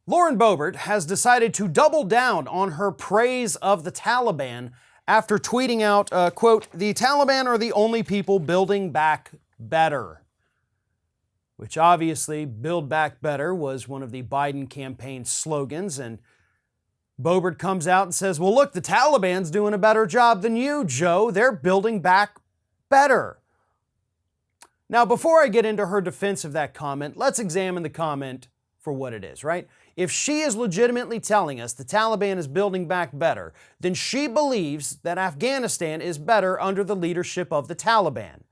Lauren Boebert has decided to double down on her praise of the Taliban after tweeting out, quote, "The Taliban are the only people building back better." Which obviously, "Build Back Better" was one of the Biden campaign slogans, and Boebert comes out and says, well, look, the Taliban's doing a better job than you, Joe. They're building back better. Now, before I get into her defense of that comment, let's examine the comment for what it is, right? If she is legitimately telling us the Taliban is building back better, then she believes that Afghanistan is better under the leadership of the Taliban.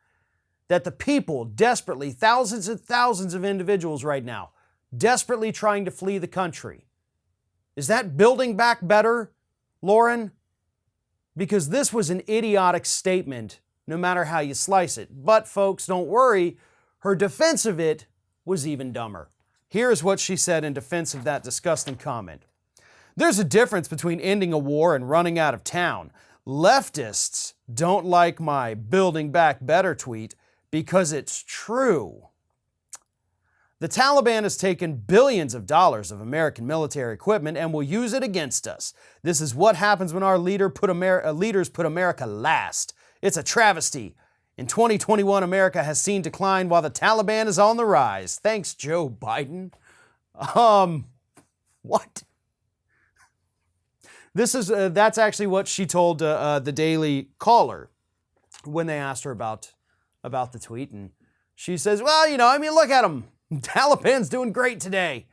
That the people desperately, thousands and thousands of individuals right now, desperately trying to flee the country. Is that building back better, Lauren? Because this was an idiotic statement, no matter how you slice it. But folks, don't worry, her defense of it was even dumber. Here's what she said in defense of that disgusting comment. There's a difference between ending a war and running out of town. Leftists don't like my "building back better" tweet because it's true. The Taliban has taken billions of dollars of American military equipment and will use it against us. This is what happens when our leaders put America last. It's a travesty. In 2021, America has seen decline while the Taliban is on the rise. Thanks, Joe Biden. What? That's actually what she told the Daily Caller when they asked her about the tweet. And she says, well, look at them. Taliban's doing great today.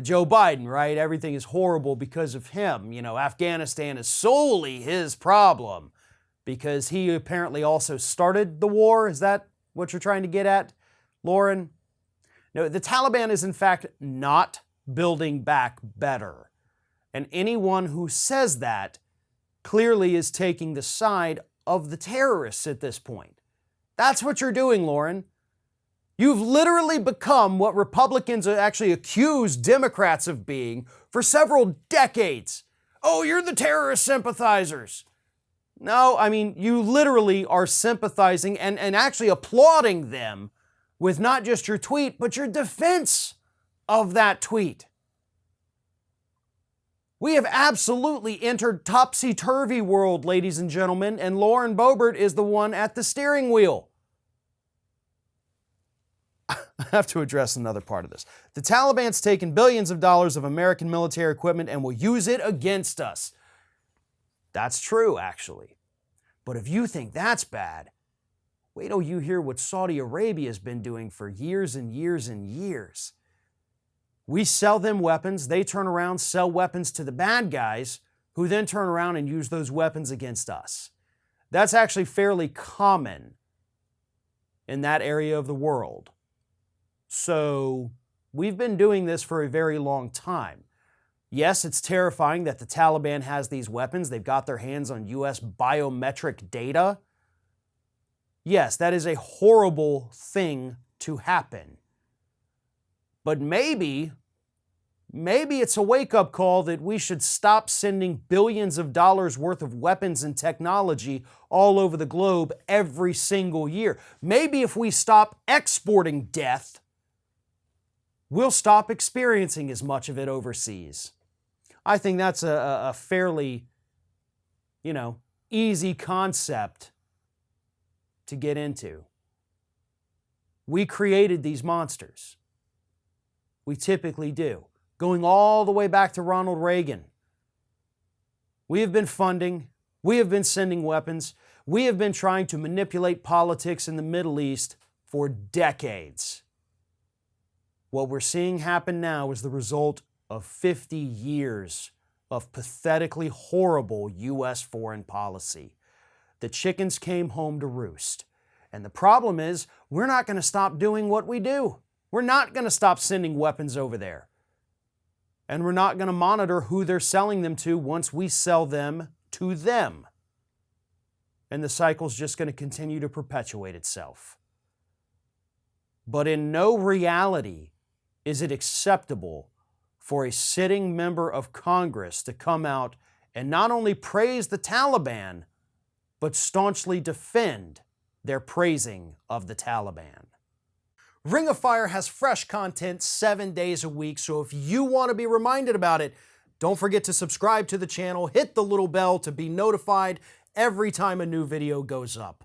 Joe Biden, right? Everything is horrible because of him. Afghanistan is solely his problem because he apparently also started the war. Is that what you're trying to get at, Lauren? No, the Taliban is in fact not building back better. And anyone who says that clearly is taking the side of the terrorists at this point. That's what you're doing, Lauren. You've literally become what Republicans actually accuse Democrats of being for several decades. Oh, you're the terrorist sympathizers. No, you literally are sympathizing and actually applauding them with not just your tweet, but your defense of that tweet. We have absolutely entered topsy-turvy world, ladies and gentlemen, and Lauren Boebert is the one at the steering wheel. I have to address another part of this. The Taliban's taken billions of dollars of American military equipment and will use it against us. That's true, actually. But if you think that's bad, wait till you hear what Saudi Arabia has been doing for years and years and years. We sell them weapons, they turn around, sell weapons to the bad guys, who then turn around and use those weapons against us. That's actually fairly common in that area of the world. So we've been doing this for a very long time. Yes, it's terrifying that the Taliban has these weapons. They've got their hands on U.S. biometric data. Yes, that is a horrible thing to happen. But maybe it's a wake-up call that we should stop sending billions of dollars worth of weapons and technology all over the globe every single year. Maybe if we stop exporting death, we'll stop experiencing as much of it overseas. I think that's a fairly, easy concept to get into. We created these monsters. We typically do. Going all the way back to Ronald Reagan. We have been funding, we have been sending weapons, we have been trying to manipulate politics in the Middle East for decades. What we're seeing happen now is the result of 50 years of pathetically horrible U.S. foreign policy. The chickens came home to roost. And the problem is, we're not going to stop doing what we do. We're not going to stop sending weapons over there. And we're not going to monitor who they're selling them to once we sell them to them. And the cycle's just going to continue to perpetuate itself. But in no reality is it acceptable for a sitting member of Congress to come out and not only praise the Taliban, but staunchly defend their praising of the Taliban. Ring of Fire has fresh content 7 days a week, so if you want to be reminded about it, don't forget to subscribe to the channel, hit the little bell to be notified every time a new video goes up.